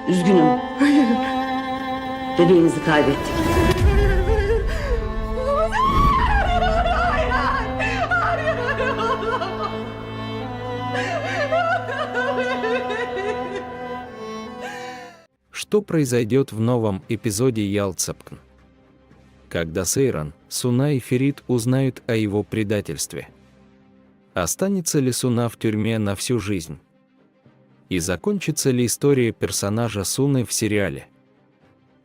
Üzgünüm. Bebeğinizi kaybettik. Что произойдет в новом эпизоде Ялцепкн? Когда Сейран, Суна и Ферит узнают о его предательстве? Останется ли Суна в тюрьме на всю жизнь? И закончится ли история персонажа Суны в сериале?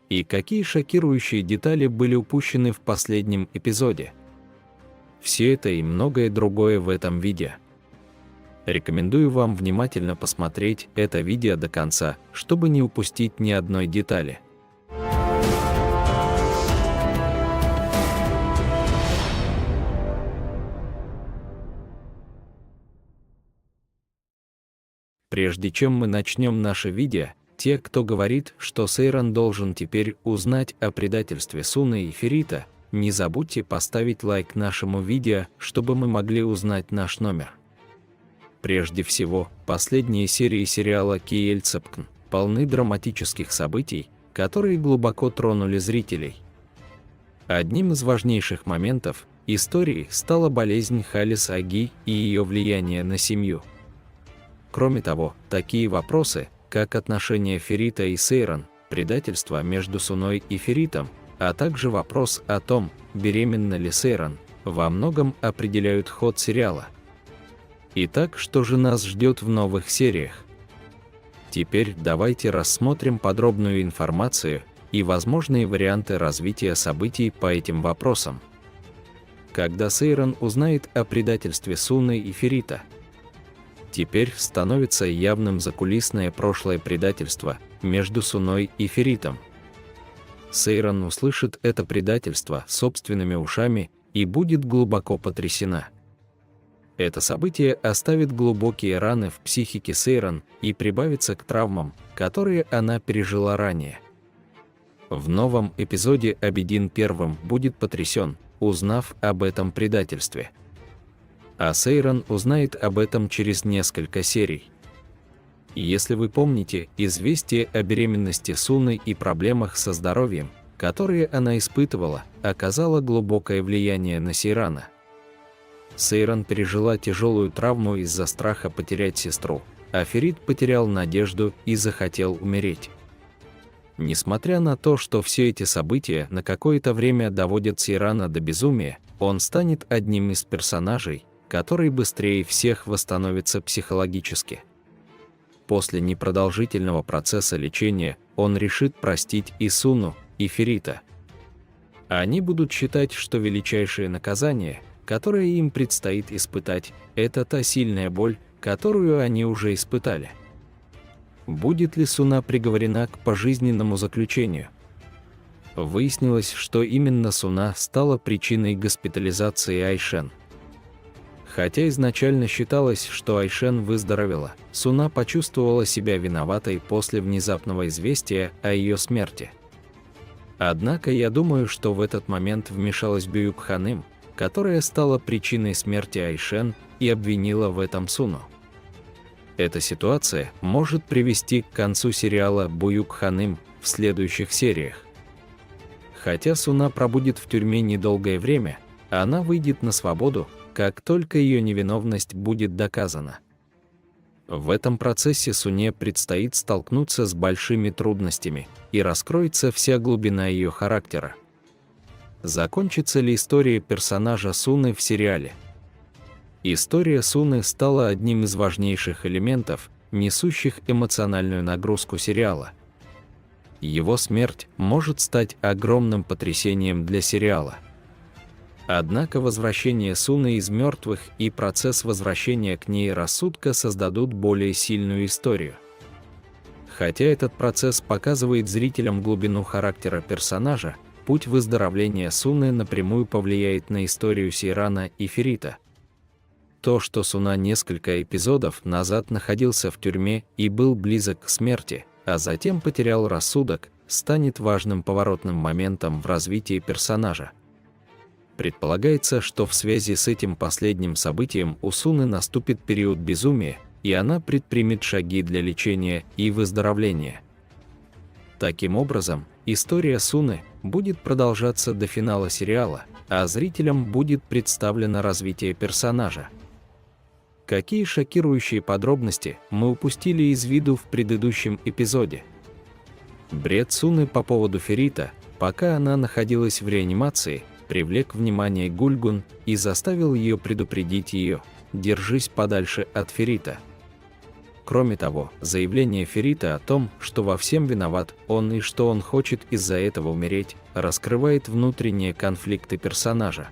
И какие шокирующие детали были упущены в последнем эпизоде? Все это и многое другое в этом видео. Рекомендую вам внимательно посмотреть это видео до конца, чтобы не упустить ни одной детали. Прежде чем мы начнем наше видео, те, кто говорит, что Сейран должен теперь узнать о предательстве Суны и Ферита, не забудьте поставить лайк нашему видео, чтобы мы могли узнать наш номер. Прежде всего, последние серии сериала Ялцепкн полны драматических событий, которые глубоко тронули зрителей. Одним из важнейших моментов истории стала болезнь Халис Аги и ее влияние на семью. Кроме того, такие вопросы, как отношения Ферита и Сейран, предательство между Суной и Феритом, а также вопрос о том, беременна ли Сейран, во многом определяют ход сериала. Итак, что же нас ждет в новых сериях? Теперь давайте рассмотрим подробную информацию и возможные варианты развития событий по этим вопросам. Когда Сейран узнает о предательстве Суны и Ферита? Теперь становится явным закулисное прошлое предательство между Суной и Феритом. Сейран услышит это предательство собственными ушами и будет глубоко потрясена. Это событие оставит глубокие раны в психике Сейран и прибавится к травмам, которые она пережила ранее. В новом эпизоде Абедин первым будет потрясен, узнав об этом предательстве. А Сейран узнает об этом через несколько серий. Если вы помните, известие о беременности Суны и проблемах со здоровьем, которые она испытывала, оказало глубокое влияние на Сейрана. Сейран пережила тяжелую травму из-за страха потерять сестру, а Ферит потерял надежду и захотел умереть. Несмотря на то, что все эти события на какое-то время доводят Сейрана до безумия, он станет одним из персонажей, который быстрее всех восстановится психологически. После непродолжительного процесса лечения он решит простить и Суну, и Ферита. Они будут считать, что величайшее наказание, которое им предстоит испытать, это та сильная боль, которую они уже испытали. Будет ли Суна приговорена к пожизненному заключению? Выяснилось, что именно Суна стала причиной госпитализации Айшен. Хотя изначально считалось, что Айшен выздоровела, Суна почувствовала себя виноватой после внезапного известия о ее смерти. Однако я думаю, что в этот момент вмешалась Бююк Ханым, которая стала причиной смерти Айшен и обвинила в этом Суну. Эта ситуация может привести к концу сериала Бююк Ханым в следующих сериях. Хотя Суна пробудет в тюрьме недолгое время, она выйдет на свободу, как только ее невиновность будет доказана. В этом процессе Суне предстоит столкнуться с большими трудностями, и раскроется вся глубина ее характера. Закончится ли история персонажа Суны в сериале? История Суны стала одним из важнейших элементов, несущих эмоциональную нагрузку сериала. Его смерть может стать огромным потрясением для сериала. Однако возвращение Суны из мертвых и процесс возвращения к ней рассудка создадут более сильную историю. Хотя этот процесс показывает зрителям глубину характера персонажа, путь выздоровления Суны напрямую повлияет на историю Сейрана и Ферита. То, что Суна несколько эпизодов назад находился в тюрьме и был близок к смерти, а затем потерял рассудок, станет важным поворотным моментом в развитии персонажа. Предполагается, что в связи с этим последним событием у Суны наступит период безумия, и она предпримет шаги для лечения и выздоровления. Таким образом, история Суны будет продолжаться до финала сериала, а зрителям будет представлено развитие персонажа. Какие шокирующие подробности мы упустили из виду в предыдущем эпизоде? Бред Суны по поводу Ферита, пока она находилась в реанимации, привлек внимание Гульгун и заставил ее предупредить ее: «Держись подальше от Ферита». Кроме того, заявление Ферита о том, что во всем виноват он и что он хочет из-за этого умереть, раскрывает внутренние конфликты персонажа.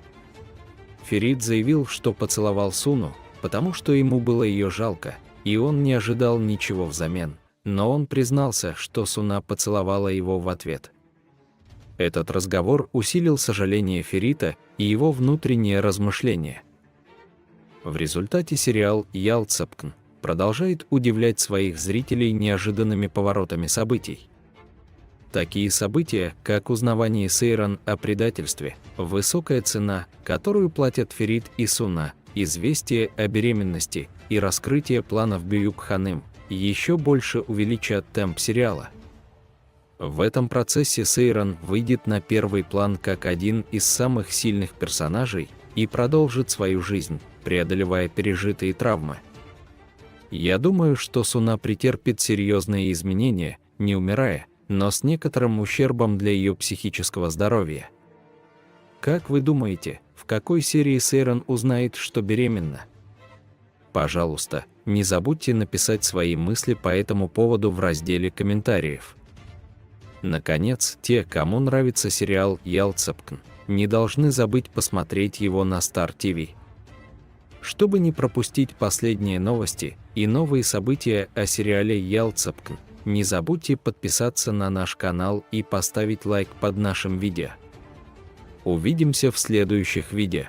Ферит заявил, что поцеловал Суну, потому что ему было ее жалко, и он не ожидал ничего взамен, но он признался, что Суна поцеловала его в ответ. Этот разговор усилил сожаление Ферита и его внутренние размышления. В результате сериал «Ялцапкн» продолжает удивлять своих зрителей неожиданными поворотами событий. Такие события, как узнавание Сейран о предательстве, высокая цена, которую платят Ферит и Суна, известие о беременности и раскрытие планов Бююк-ханым, еще больше увеличат темп сериала. В этом процессе Сейран выйдет на первый план как один из самых сильных персонажей и продолжит свою жизнь, преодолевая пережитые травмы. Я думаю, что Суна претерпит серьезные изменения, не умирая, но с некоторым ущербом для ее психического здоровья. Как вы думаете, в какой серии Сейран узнает, что беременна? Пожалуйста, не забудьте написать свои мысли по этому поводу в разделе комментариев. Наконец, те, кому нравится сериал «Ялцапкн», не должны забыть посмотреть его на Star TV. Чтобы не пропустить последние новости и новые события о сериале «Ялцапкн», не забудьте подписаться на наш канал и поставить лайк под нашим видео. Увидимся в следующих видео.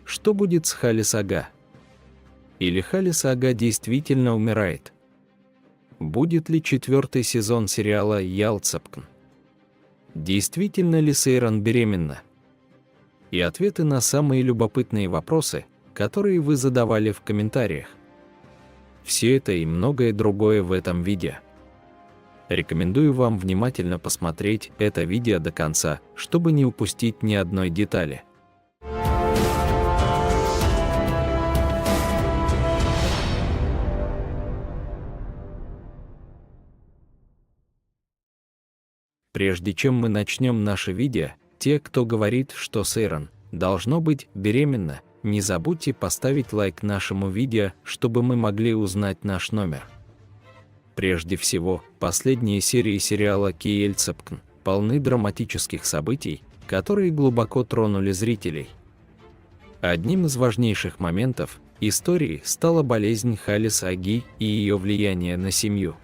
Что будет с Халис Ага? Или Халис Ага действительно умирает? Будет ли 4-й сезон сериала «Ялцапкн»? Действительно ли Сейран беременна? И ответы на самые любопытные вопросы, которые вы задавали в комментариях. Все это и многое другое в этом видео. Рекомендую вам внимательно посмотреть это видео до конца, чтобы не упустить ни одной детали. Прежде чем мы начнем наше видео, те, кто говорит, что Сейран должно быть беременна, не забудьте поставить лайк нашему видео, чтобы мы могли узнать наш номер. Прежде всего, последние серии сериала «Ялцапкн» полны драматических событий, которые глубоко тронули зрителей. Одним из важнейших моментов, историей стала болезнь Халис Аги и ее влияние на семью.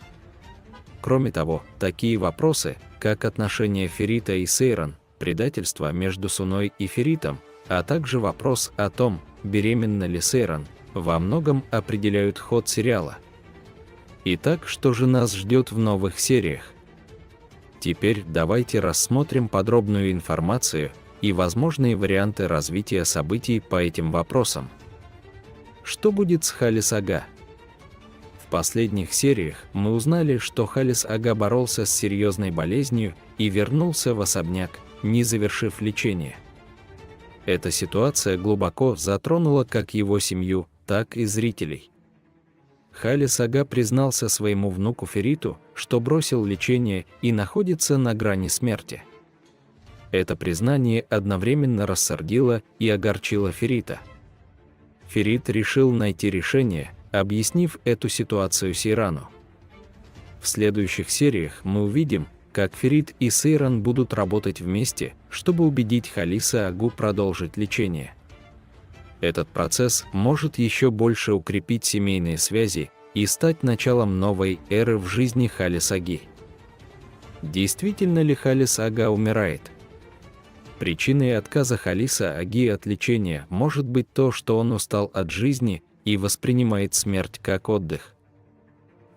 Кроме того, такие вопросы, как отношения Ферита и Сейран, предательство между Суной и Феритом, а также вопрос о том, беременна ли Сейран, во многом определяют ход сериала. Итак, что же нас ждет в новых сериях? Теперь давайте рассмотрим подробную информацию и возможные варианты развития событий по этим вопросам. Что будет с Халис Ага? В последних сериях мы узнали, что Халис Ага боролся с серьезной болезнью и вернулся в особняк, не завершив лечение. Эта ситуация глубоко затронула как его семью, так и зрителей. Халис Ага признался своему внуку Фериту, что бросил лечение и находится на грани смерти. Это признание одновременно рассердило и огорчило Ферита. Ферит решил найти решение, объяснив эту ситуацию Сейрану. В следующих сериях мы увидим, как Ферит и Сейран будут работать вместе, чтобы убедить Халиса Агу продолжить лечение. Этот процесс может еще больше укрепить семейные связи и стать началом новой эры в жизни Халис Аги. Действительно ли Халис Ага умирает? Причиной отказа Халиса Аги от лечения может быть то, что он устал от жизни и воспринимает смерть как отдых.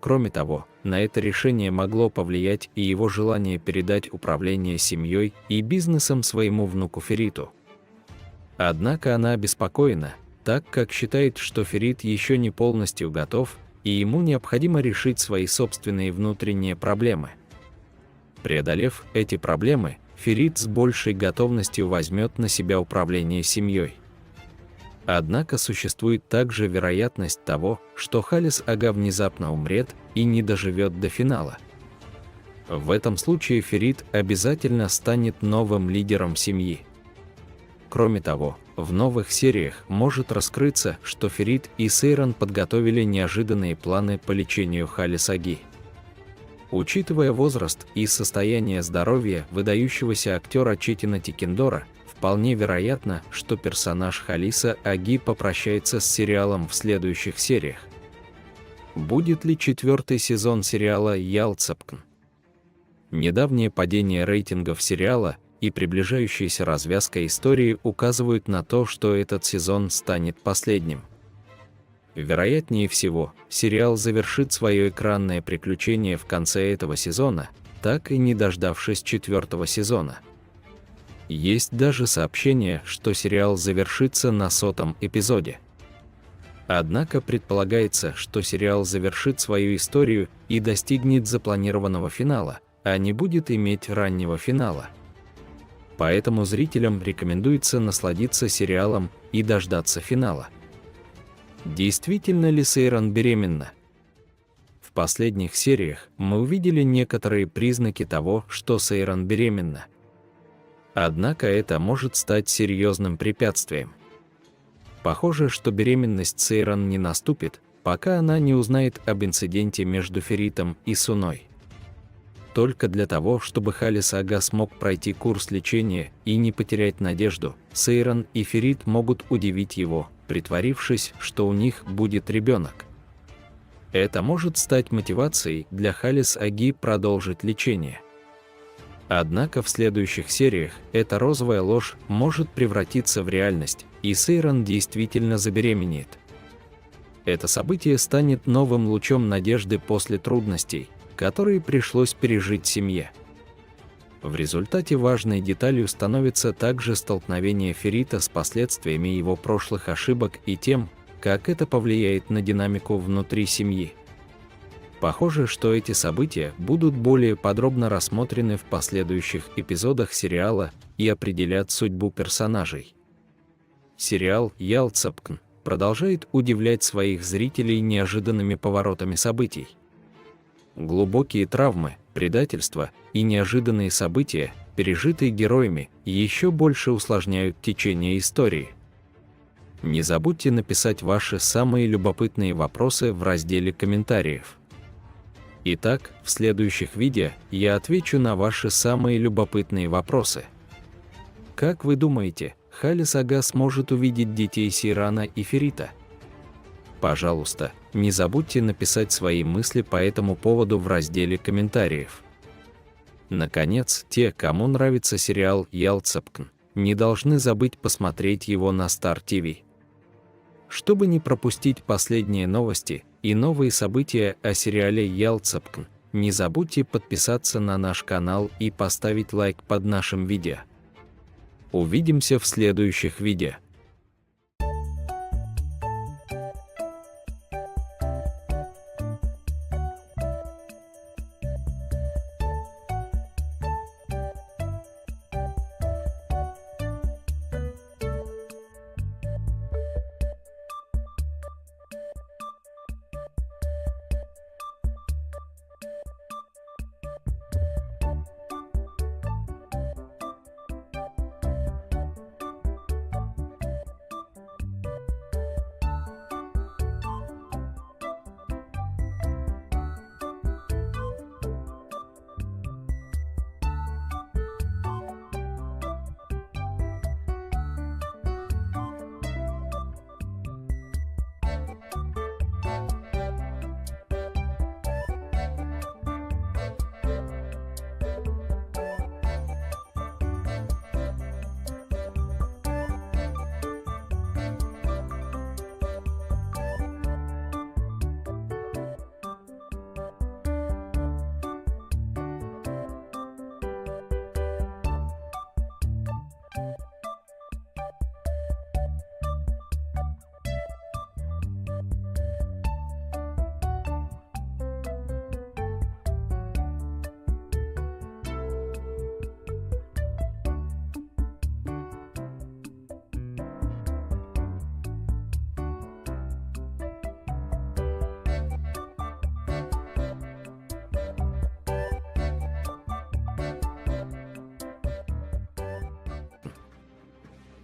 Кроме того, на это решение могло повлиять и его желание передать управление семьей и бизнесом своему внуку Фериту. Однако она обеспокоена, так как считает, что Ферит еще не полностью готов, и ему необходимо решить свои собственные внутренние проблемы. Преодолев эти проблемы, Ферит с большей готовностью возьмет на себя управление семьей. Однако существует также вероятность того, что Халис Ага внезапно умрет и не доживет до финала. В этом случае Ферит обязательно станет новым лидером семьи. Кроме того, в новых сериях может раскрыться, что Ферит и Сейран подготовили неожиданные планы по лечению Халис Аги. Учитывая возраст и состояние здоровья выдающегося актера Четина Тикендора, вполне вероятно, что персонаж Халиса Аги попрощается с сериалом в следующих сериях. Будет ли 4-й сезон сериала Ялцапкн? Недавнее падение рейтингов сериала и приближающаяся развязка истории указывают на то, что этот сезон станет последним. Вероятнее всего, сериал завершит свое экранное приключение в конце этого сезона, так и не дождавшись 4-го сезона. Есть даже сообщение, что сериал завершится на 100-м эпизоде. Однако предполагается, что сериал завершит свою историю и достигнет запланированного финала, а не будет иметь раннего финала. Поэтому зрителям рекомендуется насладиться сериалом и дождаться финала. Действительно ли Сейран беременна? В последних сериях мы увидели некоторые признаки того, что Сейран беременна. Однако это может стать серьезным препятствием. Похоже, что беременность Сейран не наступит, пока она не узнает об инциденте между Феритом и Суной. Только для того, чтобы Халис Ага смог пройти курс лечения и не потерять надежду, Сейран и Ферит могут удивить его, притворившись, что у них будет ребенок. Это может стать мотивацией для Халис Аги продолжить лечение. Однако в следующих сериях эта розовая ложь может превратиться в реальность, и Сейран действительно забеременеет. Это событие станет новым лучом надежды после трудностей, которые пришлось пережить семье. В результате важной деталью становится также столкновение Ферита с последствиями его прошлых ошибок и тем, как это повлияет на динамику внутри семьи. Похоже, что эти события будут более подробно рассмотрены в последующих эпизодах сериала и определят судьбу персонажей. Сериал Ялцапкн продолжает удивлять своих зрителей неожиданными поворотами событий. Глубокие травмы, предательство и неожиданные события, пережитые героями, еще больше усложняют течение истории. Не забудьте написать ваши самые любопытные вопросы в разделе комментариев. Итак, в следующих видео я отвечу на ваши самые любопытные вопросы. Как вы думаете, Халис Ага сможет увидеть детей Сейрана и Ферита? Пожалуйста, не забудьте написать свои мысли по этому поводу в разделе комментариев. Наконец, те, кому нравится сериал «Ялцапкн», не должны забыть посмотреть его на Star TV. Чтобы не пропустить последние новости и новые события о сериале «Ялцапкн», не забудьте подписаться на наш канал и поставить лайк под нашим видео. Увидимся в следующих видео.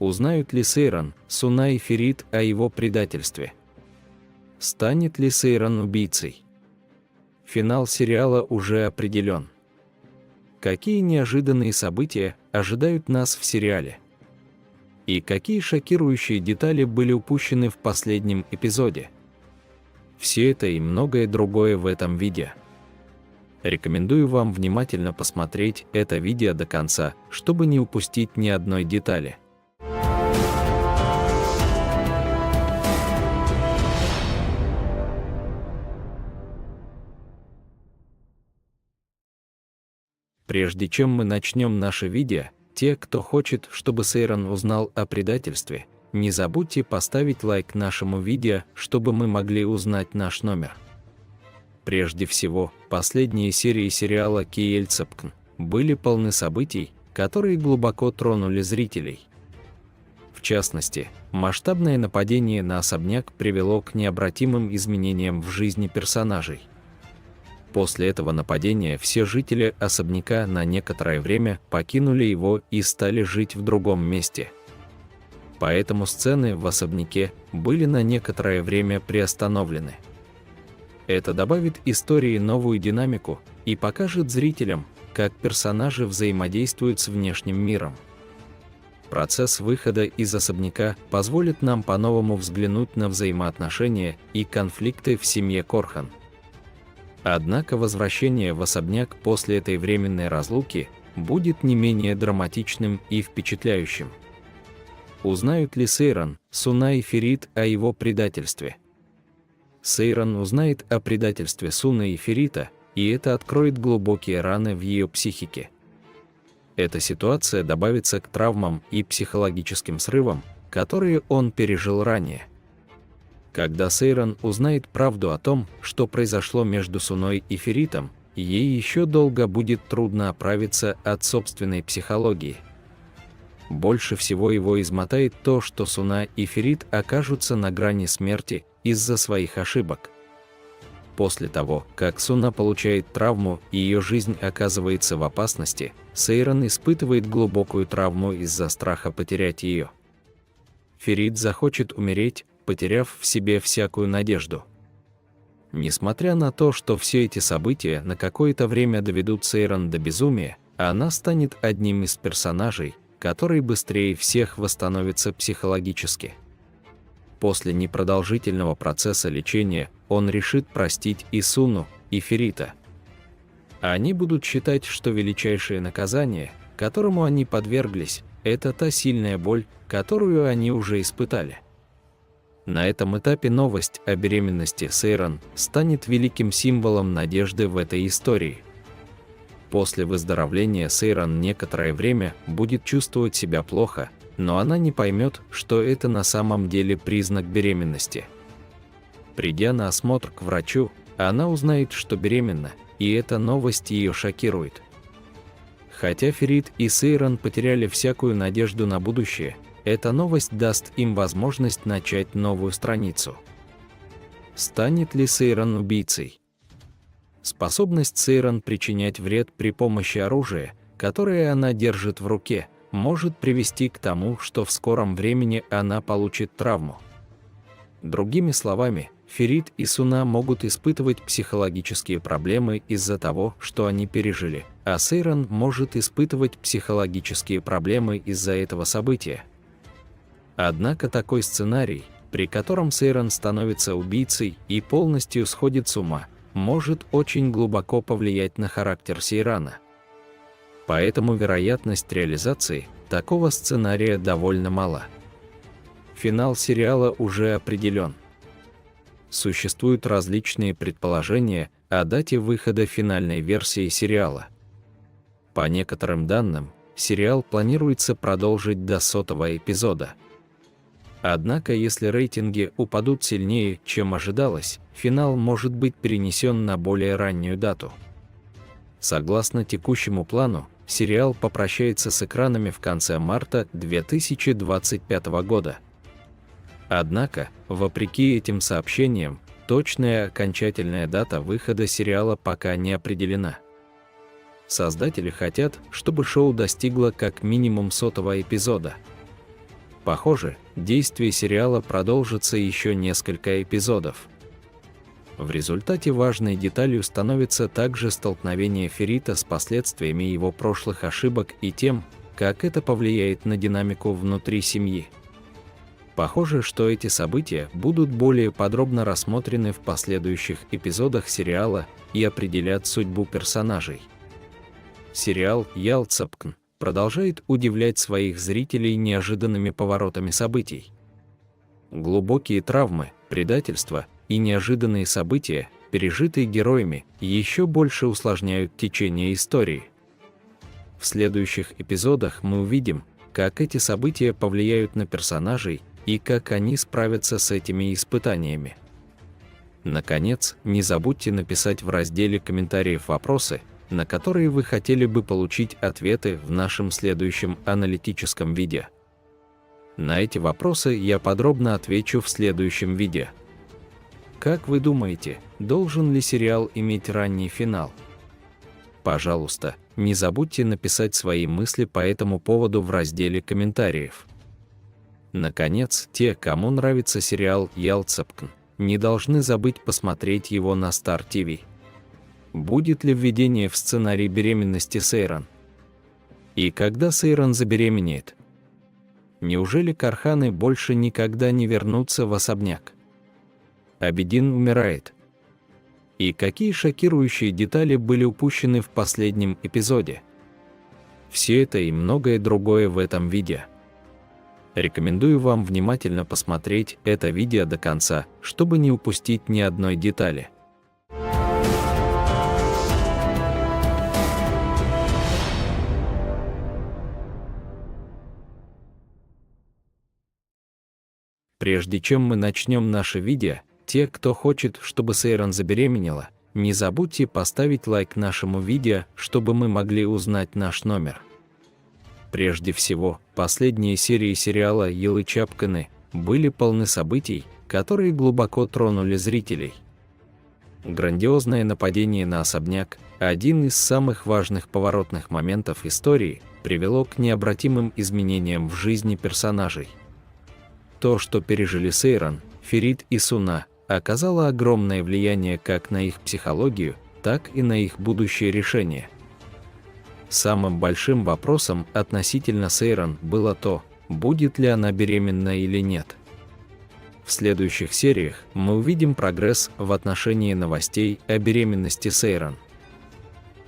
Узнают ли Сейран, Суна и Ферит о его предательстве? Станет ли Сейран убийцей? Финал сериала уже определен. Какие неожиданные события ожидают нас в сериале? И какие шокирующие детали были упущены в последнем эпизоде? Все это и многое другое в этом видео. Рекомендую вам внимательно посмотреть это видео до конца, чтобы не упустить ни одной детали. Прежде чем мы начнем наше видео, те, кто хочет, чтобы Сейран узнал о предательстве, не забудьте поставить лайк нашему видео, чтобы мы могли узнать наш номер. Прежде всего, последние серии сериала «Ялцапкн» были полны событий, которые глубоко тронули зрителей. В частности, масштабное нападение на особняк привело к необратимым изменениям в жизни персонажей. После этого нападения все жители особняка на некоторое время покинули его и стали жить в другом месте. Поэтому сцены в особняке были на некоторое время приостановлены. Это добавит истории новую динамику и покажет зрителям, как персонажи взаимодействуют с внешним миром. Процесс выхода из особняка позволит нам по-новому взглянуть на взаимоотношения и конфликты в семье Корхан. Однако возвращение в особняк после этой временной разлуки будет не менее драматичным и впечатляющим. Узнают ли Сейран, Суна и Ферит о его предательстве? Сейран узнает о предательстве Суны и Ферита, и это откроет глубокие раны в ее психике. Эта ситуация добавится к травмам и психологическим срывам, которые он пережил ранее. Когда Сейран узнает правду о том, что произошло между Суной и Феритом, ей еще долго будет трудно оправиться от собственной психологии. Больше всего его измотает то, что Суна и Ферит окажутся на грани смерти из-за своих ошибок. После того, как Суна получает травму и ее жизнь оказывается в опасности, Сейран испытывает глубокую травму из-за страха потерять ее. Ферит захочет умереть, потеряв в себе всякую надежду. Несмотря на то, что все эти события на какое-то время доведут Сейран до безумия, она станет одним из персонажей, который быстрее всех восстановится психологически. После непродолжительного процесса лечения он решит простить и Суну, и Ферита. Они будут считать, что величайшее наказание, которому они подверглись, это та сильная боль, которую они уже испытали. На этом этапе новость о беременности Сейран станет великим символом надежды в этой истории. После выздоровления Сейран некоторое время будет чувствовать себя плохо, но она не поймет, что это на самом деле признак беременности. Придя на осмотр к врачу, она узнает, что беременна, и эта новость ее шокирует. Хотя Ферит и Сейран потеряли всякую надежду на будущее, эта новость даст им возможность начать новую страницу. Станет ли Сейран убийцей? Способность Сейран причинять вред при помощи оружия, которое она держит в руке, может привести к тому, что в скором времени она получит травму. Другими словами, Ферит и Суна могут испытывать психологические проблемы из-за того, что они пережили, а Сейран может испытывать психологические проблемы из-за этого события. Однако такой сценарий, при котором Сейран становится убийцей и полностью сходит с ума, может очень глубоко повлиять на характер Сейрана. Поэтому вероятность реализации такого сценария довольно мала. Финал сериала уже определен. Существуют различные предположения о дате выхода финальной версии сериала. По некоторым данным, сериал планируется продолжить до 100-го эпизода. Однако, если рейтинги упадут сильнее, чем ожидалось, финал может быть перенесен на более раннюю дату. Согласно текущему плану, сериал попрощается с экранами в конце марта 2025 года. Однако, вопреки этим сообщениям, точная окончательная дата выхода сериала пока не определена. Создатели хотят, чтобы шоу достигло как минимум 100-го эпизода. Похоже, действие сериала продолжится еще несколько эпизодов. В результате важной деталью становится также столкновение Ферита с последствиями его прошлых ошибок и тем, как это повлияет на динамику внутри семьи. Похоже, что эти события будут более подробно рассмотрены в последующих эпизодах сериала и определят судьбу персонажей. Сериал «Ялцапкн» продолжает удивлять своих зрителей неожиданными поворотами событий. Глубокие травмы, предательство и неожиданные события, пережитые героями, еще больше усложняют течение истории. В следующих эпизодах мы увидим, как эти события повлияют на персонажей и как они справятся с этими испытаниями. Наконец, не забудьте написать в разделе комментариев вопросы, на которые вы хотели бы получить ответы в нашем следующем аналитическом видео. На эти вопросы я подробно отвечу в следующем видео. Как вы думаете, должен ли сериал иметь ранний финал? Пожалуйста, не забудьте написать свои мысли по этому поводу в разделе комментариев. Наконец, те, кому нравится сериал «Ялцапкн», не должны забыть посмотреть его на Star TV. Будет ли введение в сценарий беременности Сейран? И когда Сейран забеременеет? Неужели Карханы больше никогда не вернутся в особняк? Абедин умирает. И какие шокирующие детали были упущены в последнем эпизоде? Все это и многое другое в этом видео. Рекомендую вам внимательно посмотреть это видео до конца, чтобы не упустить ни одной детали. Прежде чем мы начнем наше видео, те, кто хочет, чтобы Сейран забеременела, не забудьте поставить лайк нашему видео, чтобы мы могли узнать наш номер. Прежде всего, последние серии сериала «Ялычапканы» были полны событий, которые глубоко тронули зрителей. Грандиозное нападение на особняк, один из самых важных поворотных моментов истории, привело к необратимым изменениям в жизни персонажей. То, что пережили Сейран, Ферит и Суна, оказало огромное влияние как на их психологию, так и на их будущее решение. Самым большим вопросом относительно Сейран было то, будет ли она беременна или нет. В В следующих сериях мы увидим прогресс в отношении новостей о беременности Сейран.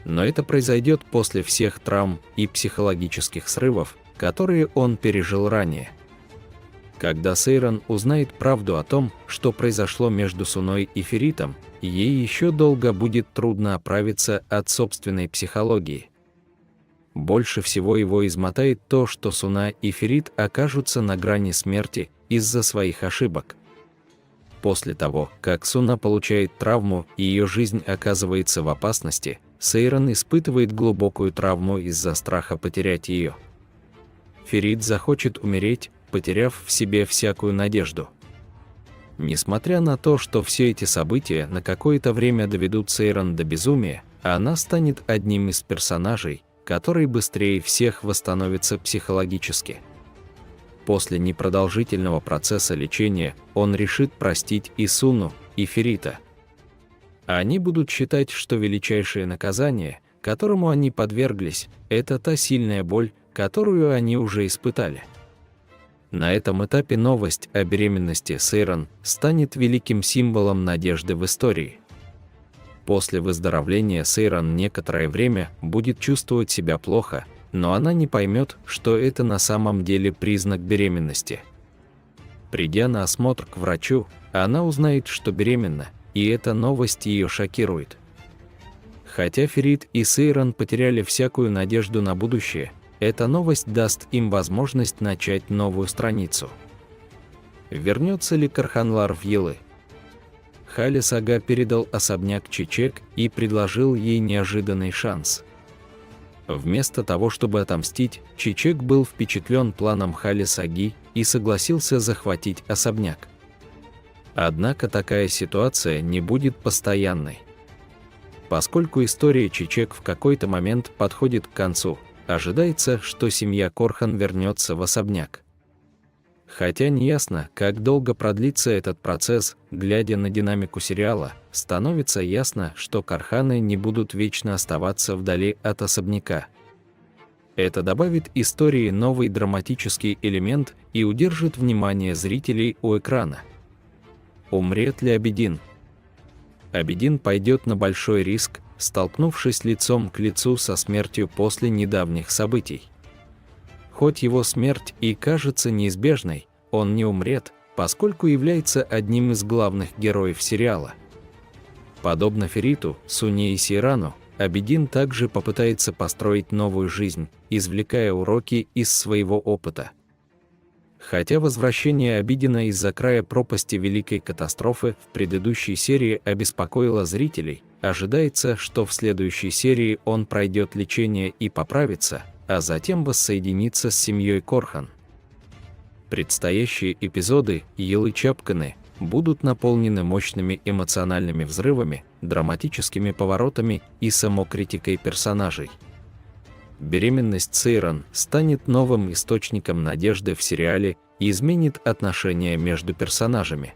Но это произойдет после всех травм и психологических срывов, которые он пережил ранее. Когда Сейран узнает правду о том, что произошло между Суной и Феритом, ей еще долго будет трудно оправиться от собственной психологии. Больше всего его измотает то, что Суна и Ферит окажутся на грани смерти из-за своих ошибок. После того, как Суна получает травму и ее жизнь оказывается в опасности, Сейран испытывает глубокую травму из-за страха потерять ее. Ферит захочет умереть, потеряв в себе всякую надежду. Несмотря на то, что все эти события на какое-то время доведут Сейран до безумия, она станет одним из персонажей, который быстрее всех восстановится психологически. После непродолжительного процесса лечения он решит простить и Суну, и Ферита. Они будут считать, что величайшее наказание, которому они подверглись, это та сильная боль, которую они уже испытали. На этом этапе новость о беременности Сейран станет великим символом надежды в истории. После выздоровления Сейран некоторое время будет чувствовать себя плохо, но она не поймет, что это на самом деле признак беременности. Придя на осмотр к врачу, она узнает, что беременна, и эта новость ее шокирует. Хотя Ферит и Сейран потеряли всякую надежду на будущее, эта новость даст им возможность начать новую страницу. Вернется ли Карханлар в Елы? Халис Ага передал особняк Чичек и предложил ей неожиданный шанс. Вместо того, чтобы отомстить, Чичек был впечатлен планом Халис Аги и согласился захватить особняк. Однако такая ситуация не будет постоянной. Поскольку история Чичек в какой-то момент подходит к концу, ожидается, что семья Корхан вернется в особняк. Хотя неясно, как долго продлится этот процесс, глядя на динамику сериала, становится ясно, что Карханы не будут вечно оставаться вдали от особняка. Это добавит истории новый драматический элемент и удержит внимание зрителей у экрана. Умрет ли Абедин? Абедин пойдет на большой риск, столкнувшись лицом к лицу со смертью после недавних событий. Хоть его смерть и кажется неизбежной, он не умрет, поскольку является одним из главных героев сериала. Подобно Фериту, Суне и Сейрану, Абедин также попытается построить новую жизнь, извлекая уроки из своего опыта. Хотя возвращение Абедина из-за края пропасти Великой катастрофы в предыдущей серии обеспокоило зрителей, ожидается, что в следующей серии он пройдет лечение и поправится, а затем воссоединится с семьей Корхан. Предстоящие эпизоды Елы Чапканы будут наполнены мощными эмоциональными взрывами, драматическими поворотами и самокритикой персонажей. Беременность Сейран станет новым источником надежды в сериале и изменит отношения между персонажами.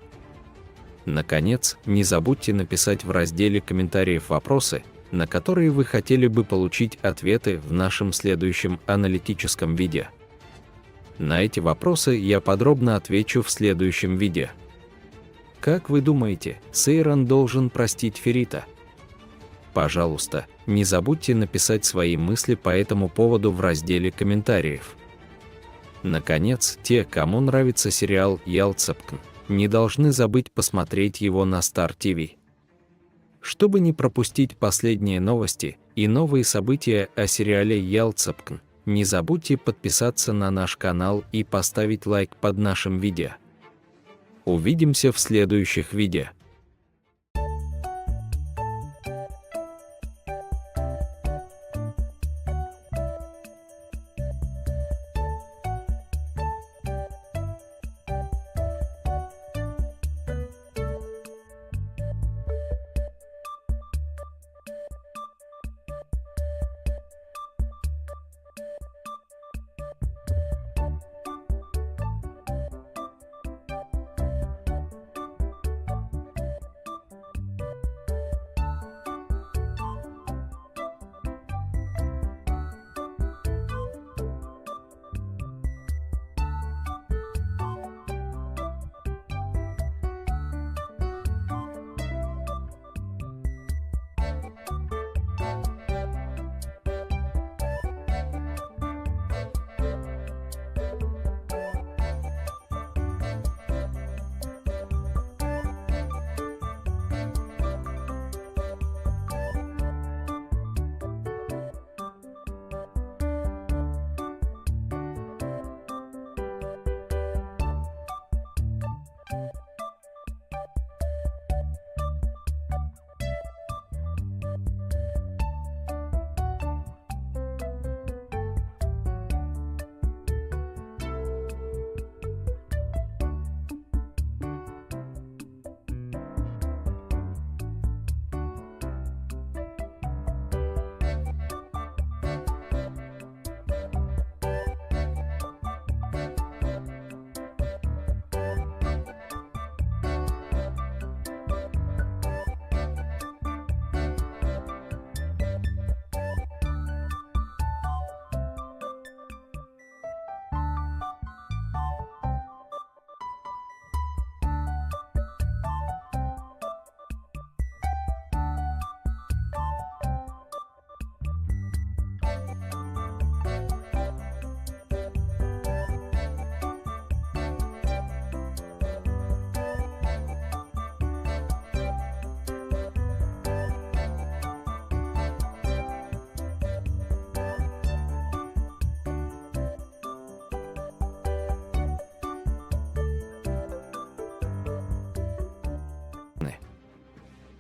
Наконец, не забудьте написать в разделе комментариев вопросы, на которые вы хотели бы получить ответы в нашем следующем аналитическом видео. На эти вопросы я подробно отвечу в следующем видео. Как вы думаете, Сейран должен простить Ферита? Пожалуйста, не забудьте написать свои мысли по этому поводу в разделе комментариев. Наконец, те, кому нравится сериал Ялцапкн, не должны забыть посмотреть его на Star TV. Чтобы не пропустить последние новости и новые события о сериале Ялцапкн, не забудьте подписаться на наш канал и поставить лайк под нашим видео. Увидимся в следующих видео.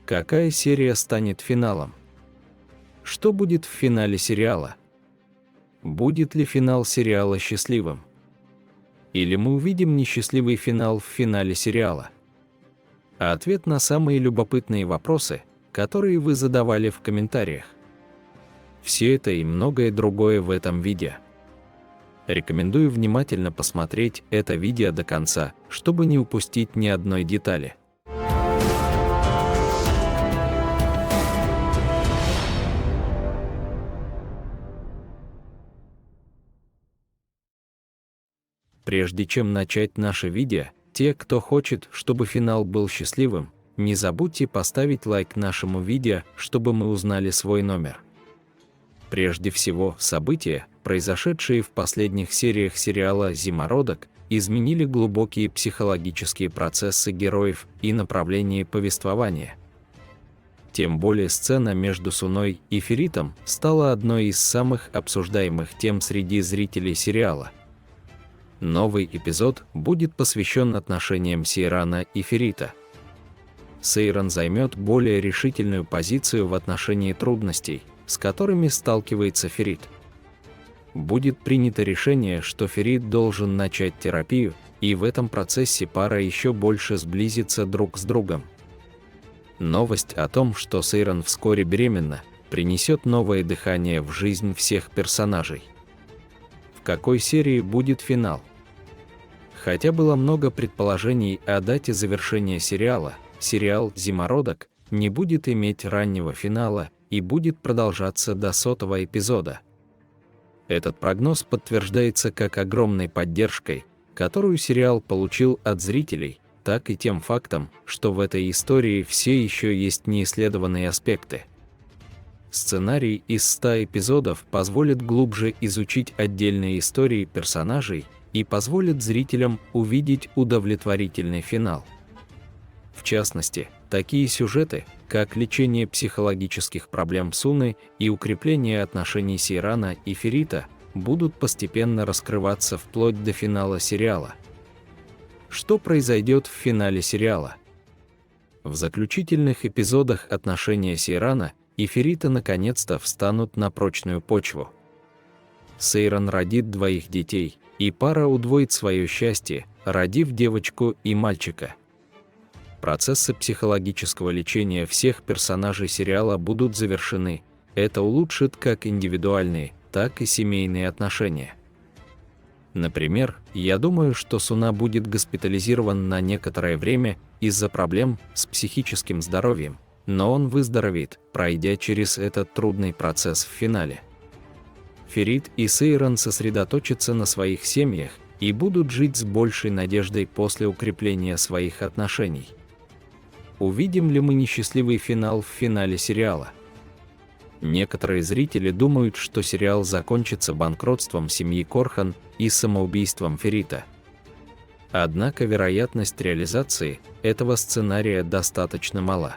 Какая серия станет финалом? Что будет в финале сериала? Будет ли финал сериала счастливым? Или мы увидим несчастливый финал в финале сериала? А ответ на самые любопытные вопросы, которые вы задавали в комментариях. Все это и многое другое в этом видео. Рекомендую внимательно посмотреть это видео до конца, чтобы не упустить ни одной детали. Прежде чем начать наше видео, те, кто хочет, чтобы финал был счастливым, не забудьте поставить лайк нашему видео, чтобы мы узнали свой номер. Прежде всего, события, произошедшие в последних сериях сериала «Зимородок», изменили глубокие психологические процессы героев и направление повествования. Тем более сцена между Суной и Феритом стала одной из самых обсуждаемых тем среди зрителей сериала. Новый эпизод будет посвящен отношениям Сейрана и Ферита. Сейран займет более решительную позицию в отношении трудностей, с которыми сталкивается Ферит. Будет принято решение, что Ферит должен начать терапию, и в этом процессе пара еще больше сблизится друг с другом. Новость о том, что Сейран вскоре беременна, принесет новое дыхание в жизнь всех персонажей. В какой серии будет финал? Хотя было много предположений о дате завершения сериала, сериал «Зимородок» не будет иметь раннего финала и будет продолжаться до 100-го эпизода. Этот прогноз подтверждается как огромной поддержкой, которую сериал получил от зрителей, так и тем фактом, что в этой истории все еще есть неисследованные аспекты. Сценарий из 100 эпизодов позволит глубже изучить отдельные истории персонажей и позволит зрителям увидеть удовлетворительный финал. В частности, такие сюжеты, как лечение психологических проблем Суны и укрепление отношений Сейрана и Ферита, будут постепенно раскрываться вплоть до финала сериала. Что произойдет в финале сериала? В заключительных эпизодах отношения Сейрана и Ферита наконец-то встанут на прочную почву. Сейран родит 2 детей, и пара удвоит свое счастье, родив девочку и мальчика. Процессы психологического лечения всех персонажей сериала будут завершены. Это улучшит как индивидуальные, так и семейные отношения. Например, я думаю, что Суна будет госпитализирован на некоторое время из-за проблем с психическим здоровьем, но он выздоровеет, пройдя через этот трудный процесс в финале. Ферит и Сейран сосредоточатся на своих семьях и будут жить с большей надеждой после укрепления своих отношений. Увидим ли мы несчастливый финал в финале сериала? Некоторые зрители думают, что сериал закончится банкротством семьи Корхан и самоубийством Ферита. Однако вероятность реализации этого сценария достаточно мала.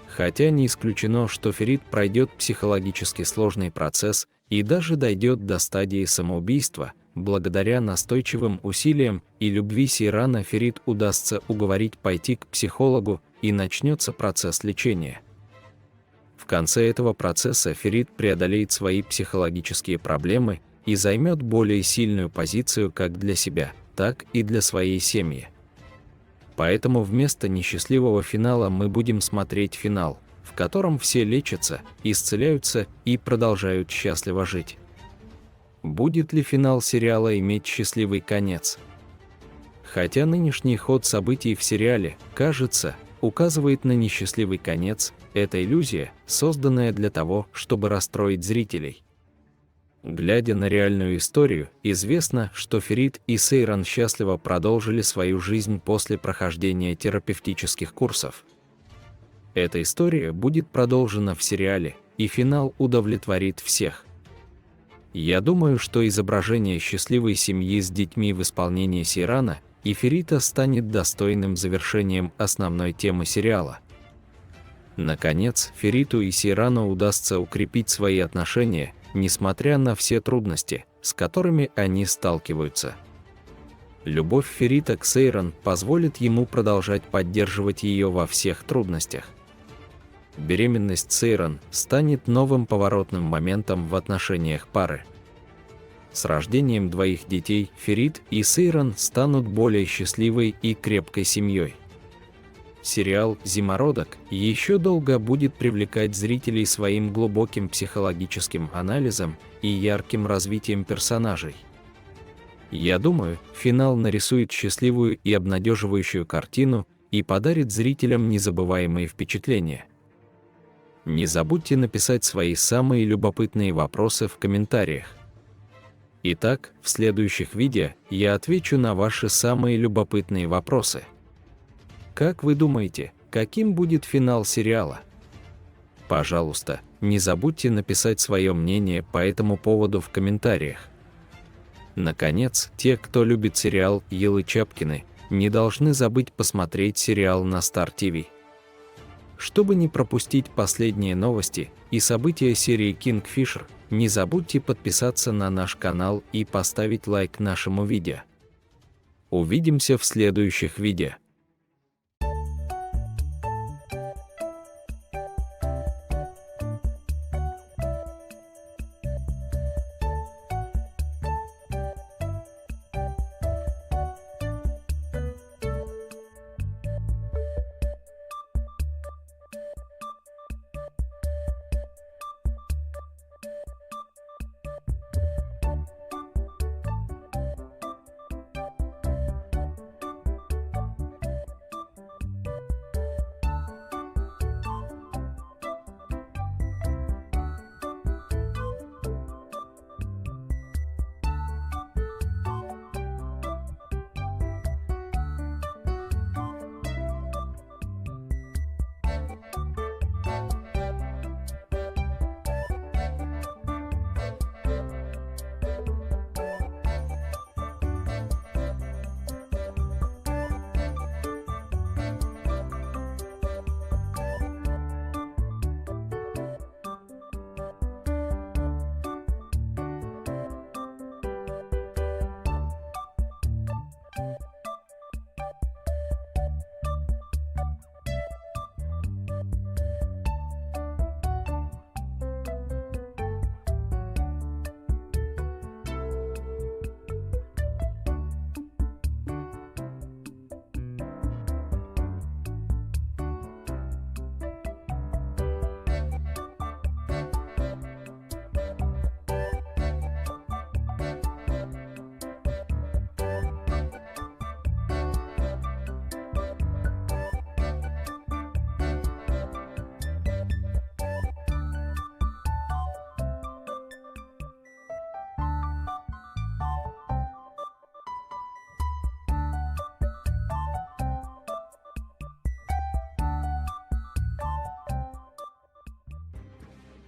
Хотя не исключено, что Ферит пройдет психологически сложный процесс и даже дойдет до стадии самоубийства, благодаря настойчивым усилиям и любви Сейрана Ферит удастся уговорить пойти к психологу и начнется процесс лечения. В конце этого процесса Ферит преодолеет свои психологические проблемы и займет более сильную позицию как для себя, так и для своей семьи. Поэтому вместо несчастливого финала мы будем смотреть финал, в котором все лечатся, исцеляются и продолжают счастливо жить. Будет ли финал сериала иметь счастливый конец? Хотя нынешний ход событий в сериале, кажется, указывает на несчастливый конец, это иллюзия, созданная для того, чтобы расстроить зрителей. Глядя на реальную историю, известно, что Ферит и Сейран счастливо продолжили свою жизнь после прохождения терапевтических курсов. Эта история будет продолжена в сериале, и финал удовлетворит всех. Я думаю, что изображение счастливой семьи с детьми в исполнении Сейрана и Ферита станет достойным завершением основной темы сериала. Наконец, Фериту и Сейрану удастся укрепить свои отношения, несмотря на все трудности, с которыми они сталкиваются. Любовь Ферита к Сейран позволит ему продолжать поддерживать ее во всех трудностях. беременность Сейран станет новым поворотным моментом в отношениях пары. С рождением двоих детей Ферит и Сейран станут более счастливой и крепкой семьей. Сериал «Зимородок» еще долго будет привлекать зрителей своим глубоким психологическим анализом и ярким развитием персонажей. Я думаю, финал нарисует счастливую и обнадеживающую картину и подарит зрителям незабываемые впечатления. Не забудьте написать свои самые любопытные вопросы в комментариях. Итак, в следующих видео я отвечу на ваши самые любопытные вопросы. Как вы думаете, каким будет финал сериала? Пожалуйста, не забудьте написать свое мнение по этому поводу в комментариях. Наконец, те, кто любит сериал «Елы Чапкины», не должны забыть посмотреть сериал на Star TV. Чтобы не пропустить последние новости и события серии Kingfisher, не забудьте подписаться на наш канал и поставить лайк нашему видео. Увидимся в следующих видео.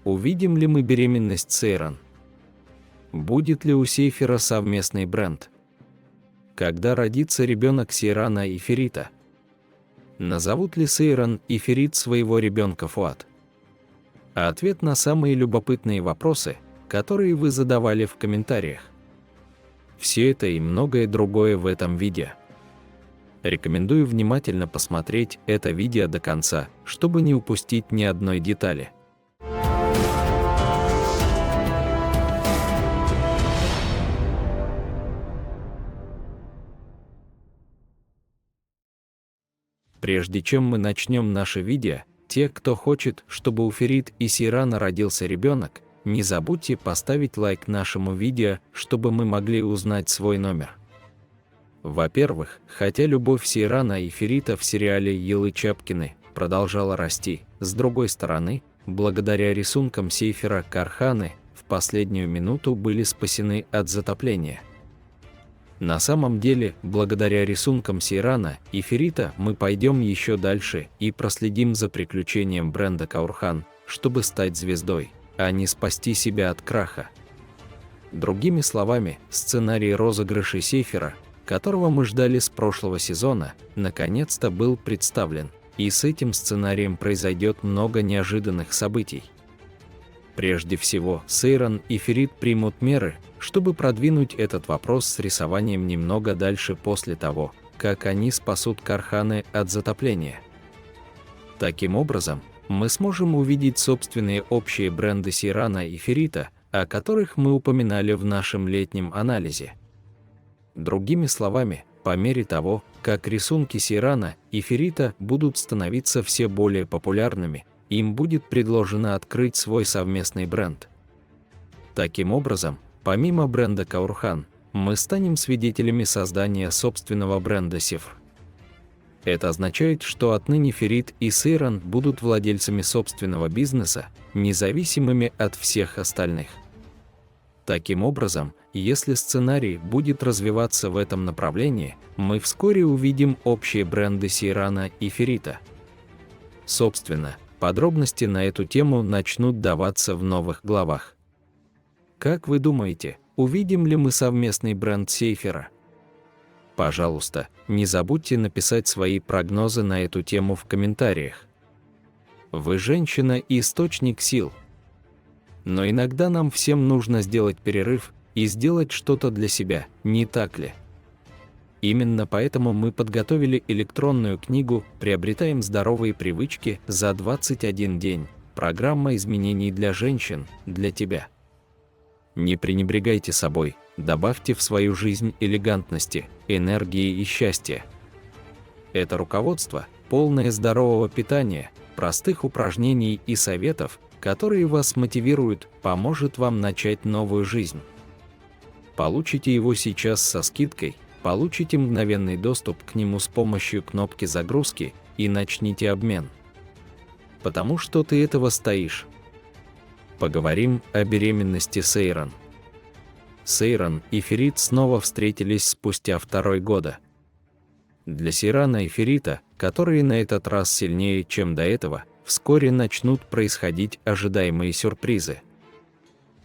Увидим ли мы беременность Сейран? Будет ли у Сейфира совместный бренд? Когда родится ребенок Сейрана и Ферита? Назовут ли Сейран и Ферит своего ребенка Фуад? А ответ на самые любопытные вопросы, которые вы задавали в комментариях. Все это и многое другое в этом видео. Рекомендую внимательно посмотреть это видео до конца, чтобы не упустить ни одной детали. Прежде чем мы начнем наше видео, те, кто хочет, чтобы у Ферит и Сейрана родился ребенок, не забудьте поставить лайк нашему видео, чтобы мы могли узнать свой номер. Во-первых, хотя любовь Сейрана и Ферита в сериале «Елы Чапкины» продолжала расти, с другой стороны, благодаря рисункам Сейфера Карханы, в последнюю минуту были спасены от затопления. На самом деле, благодаря рисункам Сейрана и Ферита мы пойдем еще дальше и проследим за приключением бренда Каурхан, чтобы стать звездой, а не спасти себя от краха. Другими словами, сценарий розыгрыша Сейфера, которого мы ждали с прошлого сезона, наконец-то был представлен, и с этим сценарием произойдет много неожиданных событий. Прежде всего, Сейран и Ферит примут меры, чтобы продвинуть этот вопрос с рисованием немного дальше после того, как они спасут Карханы от затопления. Таким образом, мы сможем увидеть собственные общие бренды Сейрана и Ферита, о которых мы упоминали в нашем летнем анализе. Другими словами, по мере того, как рисунки Сейрана и Ферита будут становиться все более популярными, им будет предложено открыть свой совместный бренд. Таким образом, помимо бренда Каурхан, мы станем свидетелями создания собственного бренда Сефр. Это означает, что отныне Ферит и Сейран будут владельцами собственного бизнеса, независимыми от всех остальных. Таким образом, если сценарий будет развиваться в этом направлении, мы вскоре увидим общие бренды Сейрана и Ферита. Собственно, подробности на эту тему начнут даваться в новых главах. Как вы думаете, увидим ли мы совместный бренд Сейфера? Пожалуйста, не забудьте написать свои прогнозы на эту тему в комментариях. Вы женщина и источник сил. Но иногда нам всем нужно сделать перерыв и сделать что-то для себя, не так ли? Именно поэтому мы подготовили электронную книгу «Приобретаем здоровые привычки за 21 день. Программа изменений для женщин, для тебя». Не пренебрегайте собой, добавьте в свою жизнь элегантности, энергии и счастья. Это руководство, полное здорового питания, простых упражнений и советов, которые вас мотивируют, поможет вам начать новую жизнь. Получите его сейчас со скидкой, получите мгновенный доступ к нему с помощью кнопки загрузки и начните обмен. Потому что ты этого стоишь. Поговорим о беременности Сейран. Сейран и Ферит снова встретились спустя 2 года. Для Сейрана и Ферита, которые на этот раз сильнее, чем до этого, вскоре начнут происходить ожидаемые сюрпризы.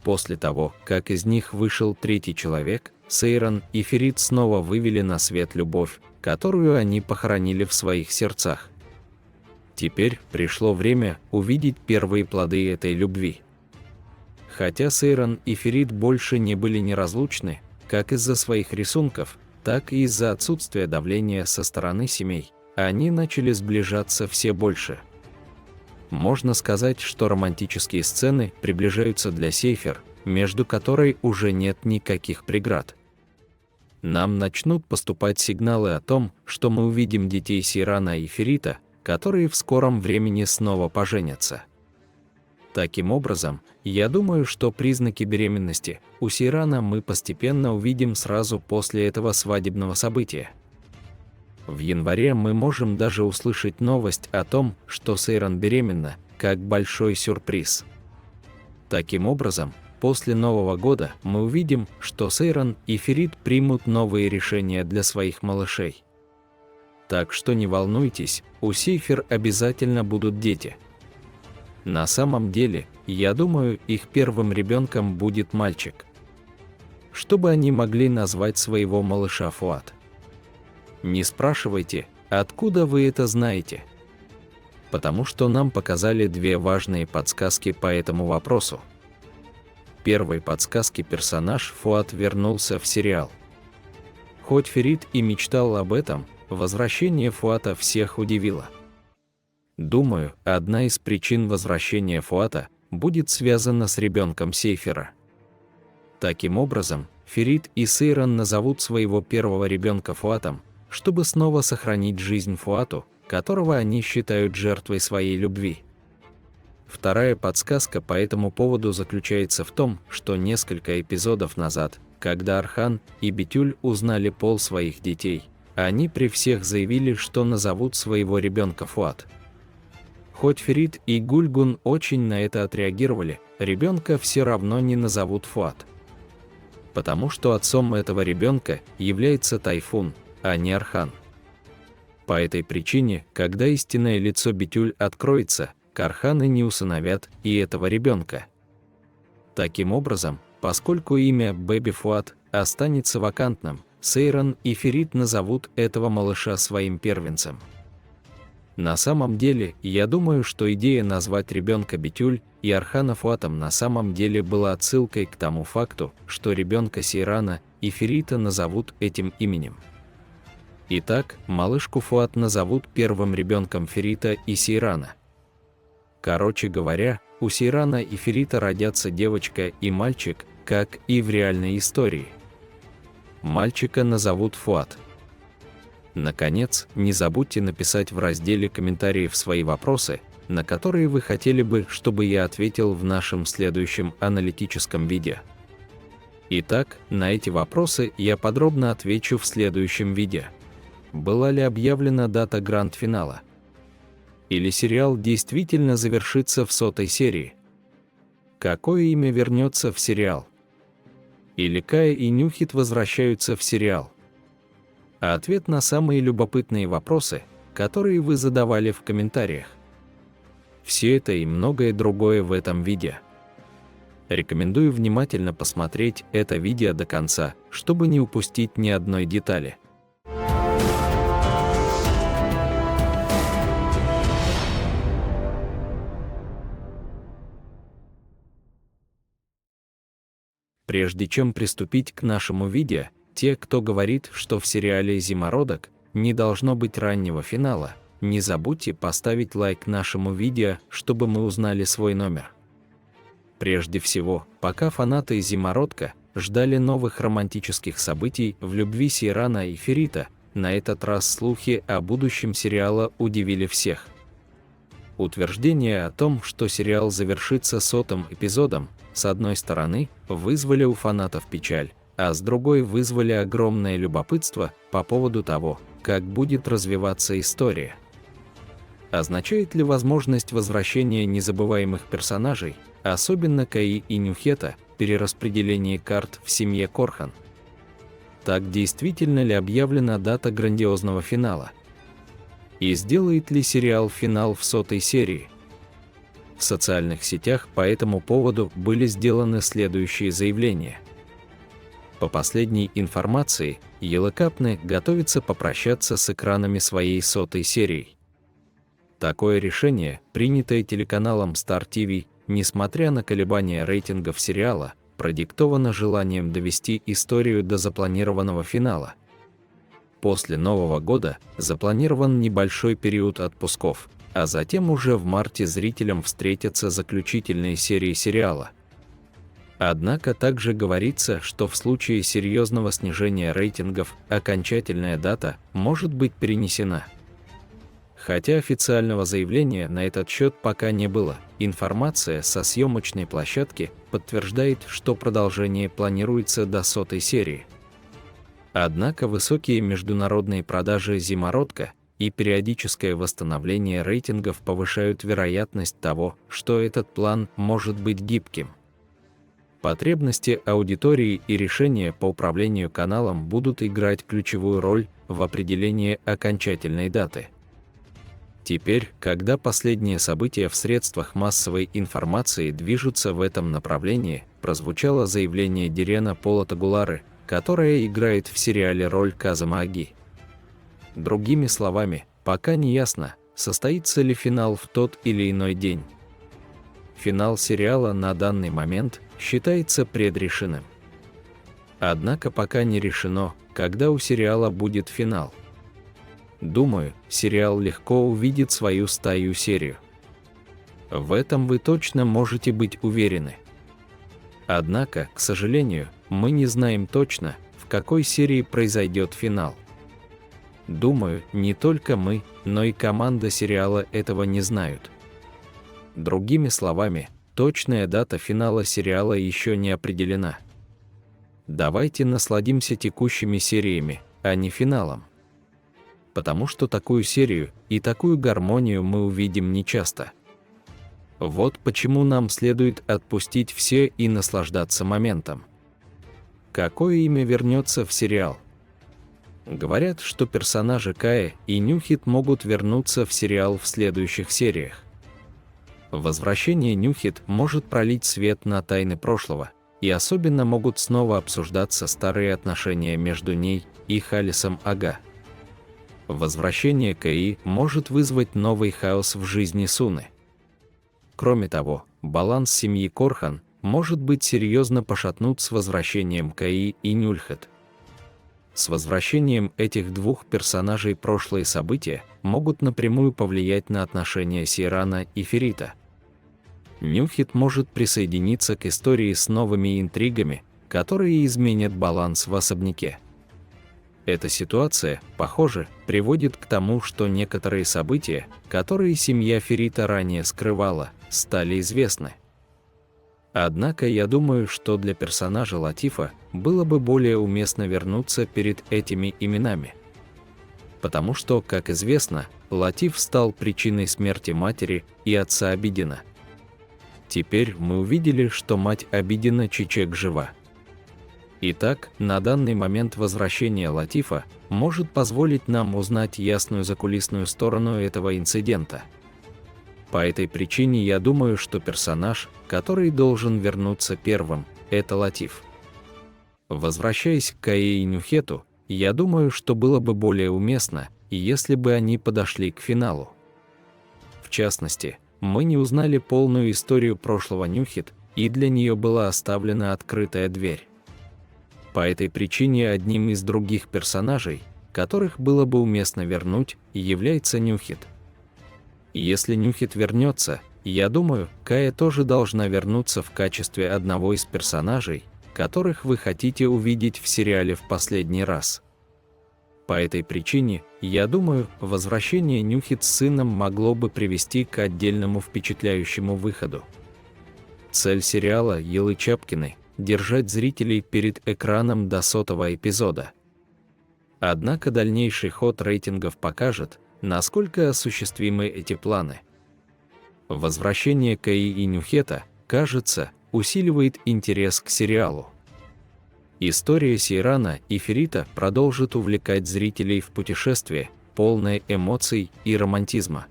После того, как из них вышел третий человек, Сейран и Ферит снова вывели на свет любовь, которую они похоронили в своих сердцах. Теперь пришло время увидеть первые плоды этой любви. Хотя Сейран и Ферит больше не были неразлучны, как из-за своих рисунков, так и из-за отсутствия давления со стороны семей, они начали сближаться все больше. Можно сказать, что романтические сцены приближаются для Сейфер, между которой уже нет никаких преград. Нам начнут поступать сигналы о том, что мы увидим детей Сейрана и Ферита, которые в скором времени снова поженятся. Таким образом, я думаю, что признаки беременности у Сейрана мы постепенно увидим сразу после этого свадебного события. В январе мы можем даже услышать новость о том, что Сейран беременна, как большой сюрприз. Таким образом, после Нового года мы увидим, что Сейран и Ферит примут новые решения для своих малышей. Так что не волнуйтесь, у Сейфер обязательно будут дети. На самом деле, я думаю, их первым ребенком будет мальчик. Чтобы они могли назвать своего малыша Фуат. Не спрашивайте, откуда вы это знаете. Потому что нам показали 2 важные подсказки по этому вопросу. Первой подсказки персонаж Фуат вернулся в сериал. Хоть Ферит и мечтал об этом, возвращение Фуата всех удивило. Думаю, одна из причин возвращения Фуата будет связана с ребенком Сейфера. Таким образом, Ферит и Сейран назовут своего первого ребенка Фуатом, чтобы снова сохранить жизнь Фуату, которого они считают жертвой своей любви. Вторая подсказка по этому поводу заключается в том, что несколько эпизодов назад, когда Архан и Битюль узнали пол своих детей, они при всех заявили, что назовут своего ребенка Фуат. Хоть Ферит и Гульгун очень на это отреагировали, ребенка все равно не назовут Фуат. Потому что отцом этого ребенка является Тайфун, а не Архан. По этой причине, когда истинное лицо Битюль откроется, Карханы не усыновят и этого ребенка. Таким образом, поскольку имя Бэби Фуат останется вакантным, Сейран и Ферит назовут этого малыша своим первенцем. На самом деле, я думаю, что идея назвать ребенка Битюль и Архана Фуатом на самом деле была отсылкой к тому факту, что ребенка Сейрана и Ферита назовут этим именем. Итак, малышку Фуат назовут первым ребенком Ферита и Сейрана. Короче говоря, у Сейрана и Ферита родятся девочка и мальчик, как и в реальной истории. Мальчика назовут Фуад. Наконец, не забудьте написать в разделе комментариев свои вопросы, на которые вы хотели бы, чтобы я ответил в нашем следующем аналитическом видео. Итак, на эти вопросы я подробно отвечу в следующем видео. Была ли объявлена дата гранд-финала? Или сериал действительно завершится в 100-й серии? Какое имя вернется в сериал? Или Кая и Нюхит возвращаются в сериал? А ответ на самые любопытные вопросы, которые вы задавали в комментариях. Все это и многое другое в этом видео. Рекомендую внимательно посмотреть это видео до конца, чтобы не упустить ни одной детали. Прежде чем приступить к нашему видео, те, кто говорит, что в сериале «Зимородок» не должно быть раннего финала, не забудьте поставить лайк нашему видео, чтобы мы узнали свой номер. Прежде всего, пока фанаты «Зимородка» ждали новых романтических событий в любви Сейрана и Ферита, на этот раз слухи о будущем сериала удивили всех. Утверждения о том, что сериал завершится 100-м эпизодом, с одной стороны, вызвали у фанатов печаль, а с другой вызвали огромное любопытство по поводу того, как будет развиваться история. Означает ли возможность возвращения незабываемых персонажей, особенно Каи и Нюхета, перераспределение карт в семье Корхан? Так действительно ли объявлена дата грандиозного финала? И сделает ли сериал финал в 100-й серии? В социальных сетях по этому поводу были сделаны следующие заявления. По последней информации, Йелакапне готовится попрощаться с экранами своей 100-й серии. Такое решение, принятое телеканалом Star TV, несмотря на колебания рейтингов сериала, продиктовано желанием довести историю до запланированного финала. После Нового года запланирован небольшой период отпусков, а затем уже в марте зрителям встретятся заключительные серии сериала. Однако также говорится, что в случае серьезного снижения рейтингов окончательная дата может быть перенесена. Хотя официального заявления на этот счет пока не было, информация со съемочной площадки подтверждает, что продолжение планируется до 100-й серии. Однако высокие международные продажи «Зимородка» и периодическое восстановление рейтингов повышают вероятность того, что этот план может быть гибким. Потребности аудитории и решения по управлению каналом будут играть ключевую роль в определении окончательной даты. Теперь, когда последние события в средствах массовой информации движутся в этом направлении, прозвучало заявление Дирена Полотагулары, которая играет в сериале роль Казама Аги. Другими словами, пока не ясно, состоится ли финал в тот или иной день. Финал сериала на данный момент считается предрешенным. Однако пока не решено, когда у сериала будет финал. Думаю, сериал легко увидит свою 100-ю серию. В этом вы точно можете быть уверены. Однако, к сожалению, мы не знаем точно, в какой серии произойдет финал. Думаю, не только мы, но и команда сериала этого не знают. Другими словами, точная дата финала сериала еще не определена. Давайте насладимся текущими сериями, а не финалом. Потому что такую серию и такую гармонию мы увидим нечасто. Вот почему нам следует отпустить все и наслаждаться моментом. Какое имя вернется в сериал? Говорят, что персонажи Кая и Нюхит могут вернуться в сериал в следующих сериях. Возвращение Нюхит может пролить свет на тайны прошлого, и особенно могут снова обсуждаться старые отношения между ней и Халисом Ага. Возвращение Каи может вызвать новый хаос в жизни Суны. Кроме того, баланс семьи Корхан может быть серьезно пошатнут с возвращением Каи и Нюльхет. С возвращением этих двух персонажей прошлые события могут напрямую повлиять на отношения Сейрана и Ферита. Нюхит может присоединиться к истории с новыми интригами, которые изменят баланс в особняке. Эта ситуация, похоже, приводит к тому, что некоторые события, которые семья Ферита ранее скрывала, стали известны. Однако я думаю, что для персонажа Латифа было бы более уместно вернуться перед этими именами. Потому что, как известно, Латиф стал причиной смерти матери и отца Абидина. Теперь мы увидели, что мать Абидина Чичек жива. Итак, на данный момент возвращение Латифа может позволить нам узнать ясную закулисную сторону этого инцидента. По этой причине я думаю, что персонаж, который должен вернуться первым, это Латиф. Возвращаясь к Кае и Нюхету, я думаю, что было бы более уместно, если бы они подошли к финалу. В частности, мы не узнали полную историю прошлого Нюхет, и для нее была оставлена открытая дверь. По этой причине одним из других персонажей, которых было бы уместно вернуть, является Нюхет. Если Нюхет вернется, я думаю, Кая тоже должна вернуться в качестве одного из персонажей, которых вы хотите увидеть в сериале в последний раз. По этой причине, я думаю, возвращение Нюхет с сыном могло бы привести к отдельному впечатляющему выходу. Цель сериала Елы Чапкиной – держать зрителей перед экраном до 100-го эпизода. Однако дальнейший ход рейтингов покажет, насколько осуществимы эти планы. Возвращение Каи и Нюхета, кажется, усиливает интерес к сериалу. История Сейрана и Ферита продолжит увлекать зрителей в путешествие, полное эмоций и романтизма.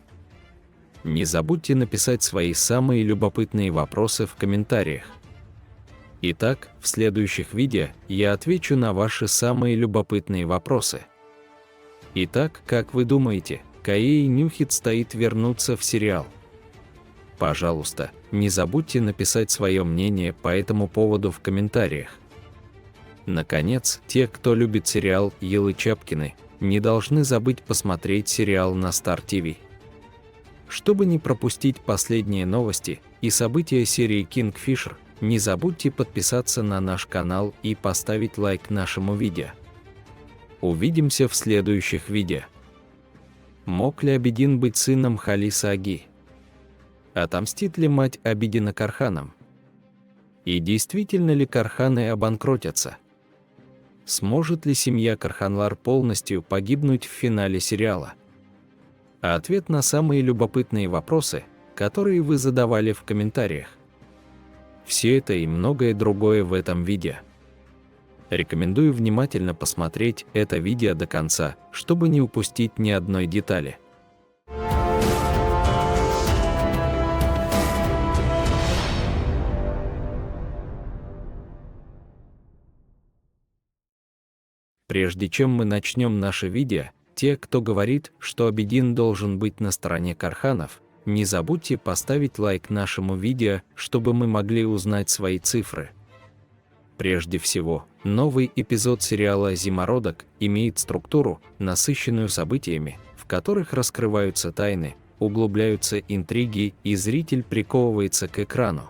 Не забудьте написать свои самые любопытные вопросы в комментариях. Итак, в следующих видео я отвечу на ваши самые любопытные вопросы. Итак, как вы думаете, Кае и Нюхет стоит вернуться в сериал? Пожалуйста, не забудьте написать свое мнение по этому поводу в комментариях. Наконец, те, кто любит сериал Елы Чапкины, не должны забыть посмотреть сериал на Star TV. Чтобы не пропустить последние новости и события серии Kingfisher, не забудьте подписаться на наш канал и поставить лайк нашему видео. Увидимся в следующих видео. Мог ли Абидин быть сыном Халиса Аги? Отомстит ли мать Абидина Карханам? И действительно ли Карханы обанкротятся? Сможет ли семья Карханлар полностью погибнуть в финале сериала? А ответ на самые любопытные вопросы, которые вы задавали в комментариях. Все это и многое другое в этом видео. Рекомендую внимательно посмотреть это видео до конца, чтобы не упустить ни одной детали. Прежде чем мы начнем наше видео, те, кто говорит, что Абидин должен быть на стороне Карханов, не забудьте поставить лайк нашему видео, чтобы мы могли узнать свои цифры. Прежде всего, новый эпизод сериала «Зимородок» имеет структуру, насыщенную событиями, в которых раскрываются тайны, углубляются интриги и зритель приковывается к экрану.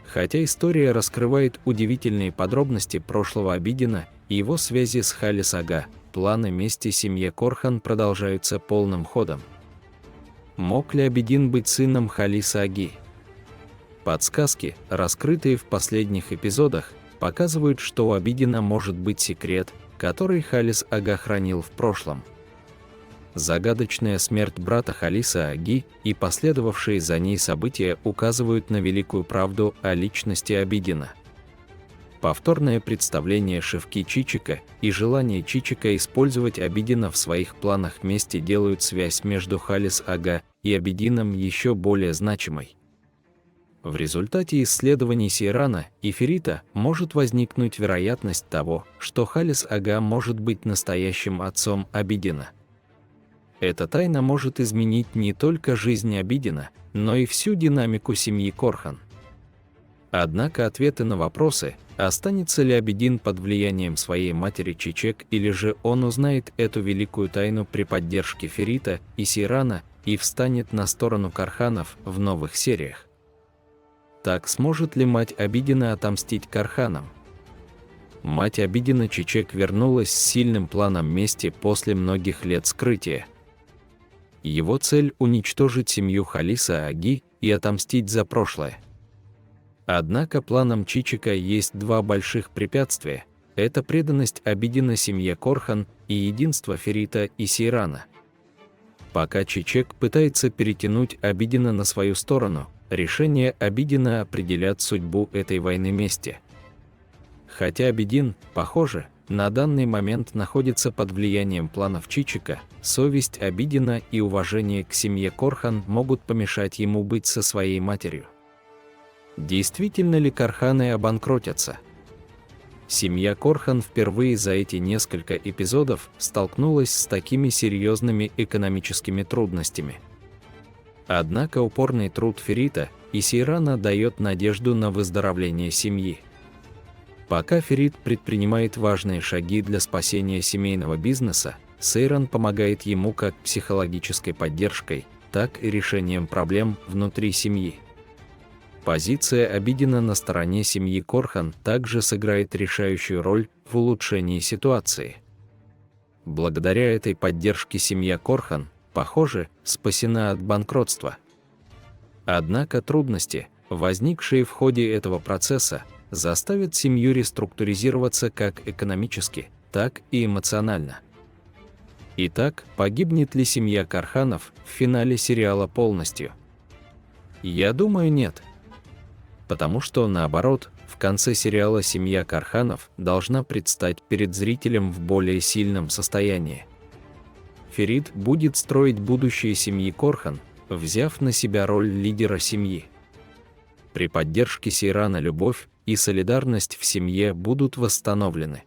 Хотя история раскрывает удивительные подробности прошлого Абидина и его связи с Халис Ага, планы мести семьи Корхан продолжаются полным ходом. Мог ли Абидин быть сыном Халиса Аги? Подсказки, раскрытые в последних эпизодах, показывают, что у Абидина может быть секрет, который Халис Ага хранил в прошлом. Загадочная смерть брата Халиса Аги и последовавшие за ней события указывают на великую правду о личности Абидина. Повторное представление Шевки Чичика и желание Чичика использовать Абидина в своих планах мести делают связь между Халис Ага и Абидином еще более значимой. В результате исследований Сейрана и Ферита может возникнуть вероятность того, что Халис Ага может быть настоящим отцом Абидина. Эта тайна может изменить не только жизнь Абидина, но и всю динамику семьи Корхан. Однако ответы на вопросы, останется ли Абидин под влиянием своей матери Чичек или же он узнает эту великую тайну при поддержке Ферита и Сейрана и встанет на сторону Карханов в новых сериях. Так сможет ли мать Абидина отомстить Карханам? Мать Абидина Чичек вернулась с сильным планом мести после многих лет скрытия. Его цель – уничтожить семью Халиса Аги и отомстить за прошлое. Однако планам Чичика есть два больших препятствия – это преданность Абидина семье Корхан и единство Ферита и Сейрана. Пока Чичек пытается перетянуть Абидина на свою сторону, решения Абидина определят судьбу этой войны мести. Хотя Абидин, похоже, на данный момент находится под влиянием планов Чичика, совесть Абидина и уважение к семье Корхан могут помешать ему быть со своей матерью. Действительно ли Карханы обанкротятся? Семья Корхан впервые за эти несколько эпизодов столкнулась с такими серьезными экономическими трудностями. Однако упорный труд Ферита и Сейрана дает надежду на выздоровление семьи. Пока Ферит предпринимает важные шаги для спасения семейного бизнеса, Сейран помогает ему как психологической поддержкой, так и решением проблем внутри семьи. Позиция Абидина на стороне семьи Корхан также сыграет решающую роль в улучшении ситуации. Благодаря этой поддержке семья Корхан, похоже, спасена от банкротства. Однако трудности, возникшие в ходе этого процесса, заставят семью реструктуризироваться как экономически, так и эмоционально. Итак, погибнет ли семья Карханов в финале сериала полностью? Я думаю, нет. Потому что, наоборот, в конце сериала семья Карханов должна предстать перед зрителем в более сильном состоянии. Ферит будет строить будущее семьи Корхан, взяв на себя роль лидера семьи. При поддержке Сейрана любовь и солидарность в семье будут восстановлены.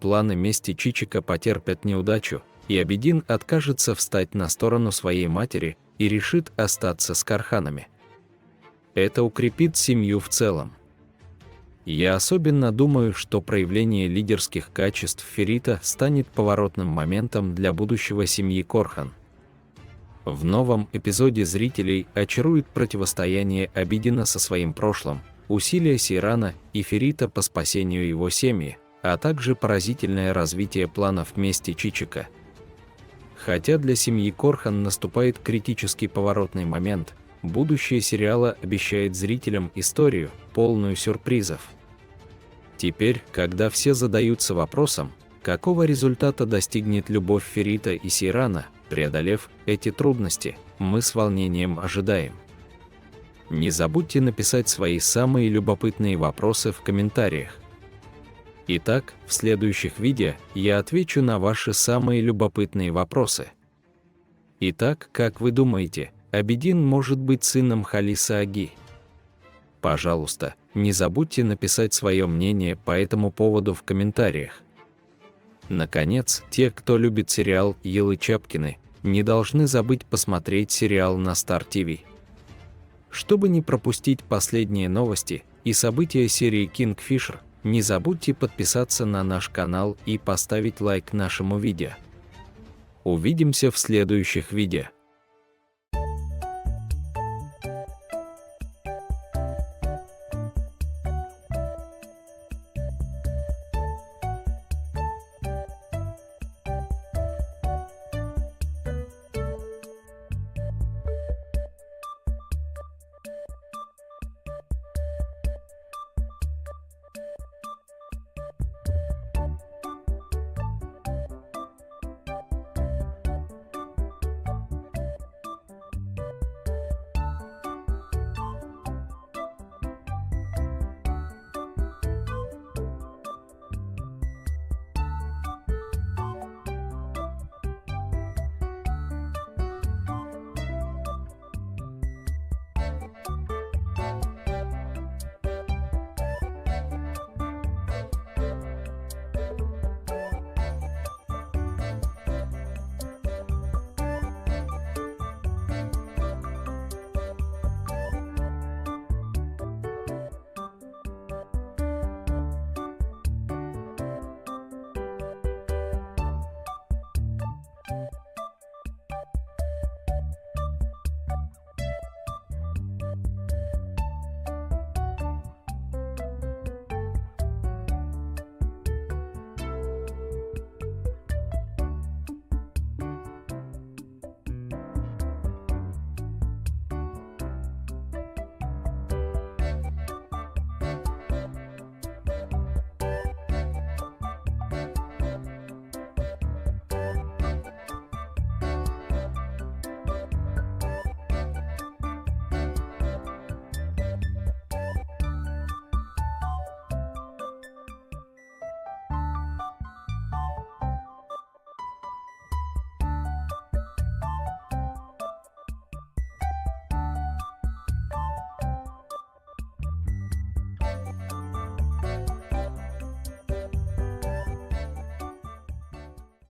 Планы мести Чичика потерпят неудачу, и Абидин откажется встать на сторону своей матери и решит остаться с Карханами. Это укрепит семью в целом. Я особенно думаю, что проявление лидерских качеств Ферита станет поворотным моментом для будущего семьи Корхан. В новом эпизоде зрителей очарует противостояние Абидина со своим прошлым, усилия Сейрана и Ферита по спасению его семьи, а также поразительное развитие планов мести Чичика. Хотя для семьи Корхан наступает критический поворотный момент, будущее сериала обещает зрителям историю, полную сюрпризов. Теперь, когда все задаются вопросом, какого результата достигнет любовь Ферита и Сейрана, преодолев эти трудности, мы с волнением ожидаем. Не забудьте написать свои самые любопытные вопросы в комментариях. Итак, в следующих видео я отвечу на ваши самые любопытные вопросы. Итак, как вы думаете, Абидин может быть сыном Халиса Аги? Пожалуйста, не забудьте написать свое мнение по этому поводу в комментариях. Наконец, те, кто любит сериал «Елы Чапкины», не должны забыть посмотреть сериал на Star TV. Чтобы не пропустить последние новости и события серии Kingfisher, не забудьте подписаться на наш канал и поставить лайк нашему видео. Увидимся в следующих видео.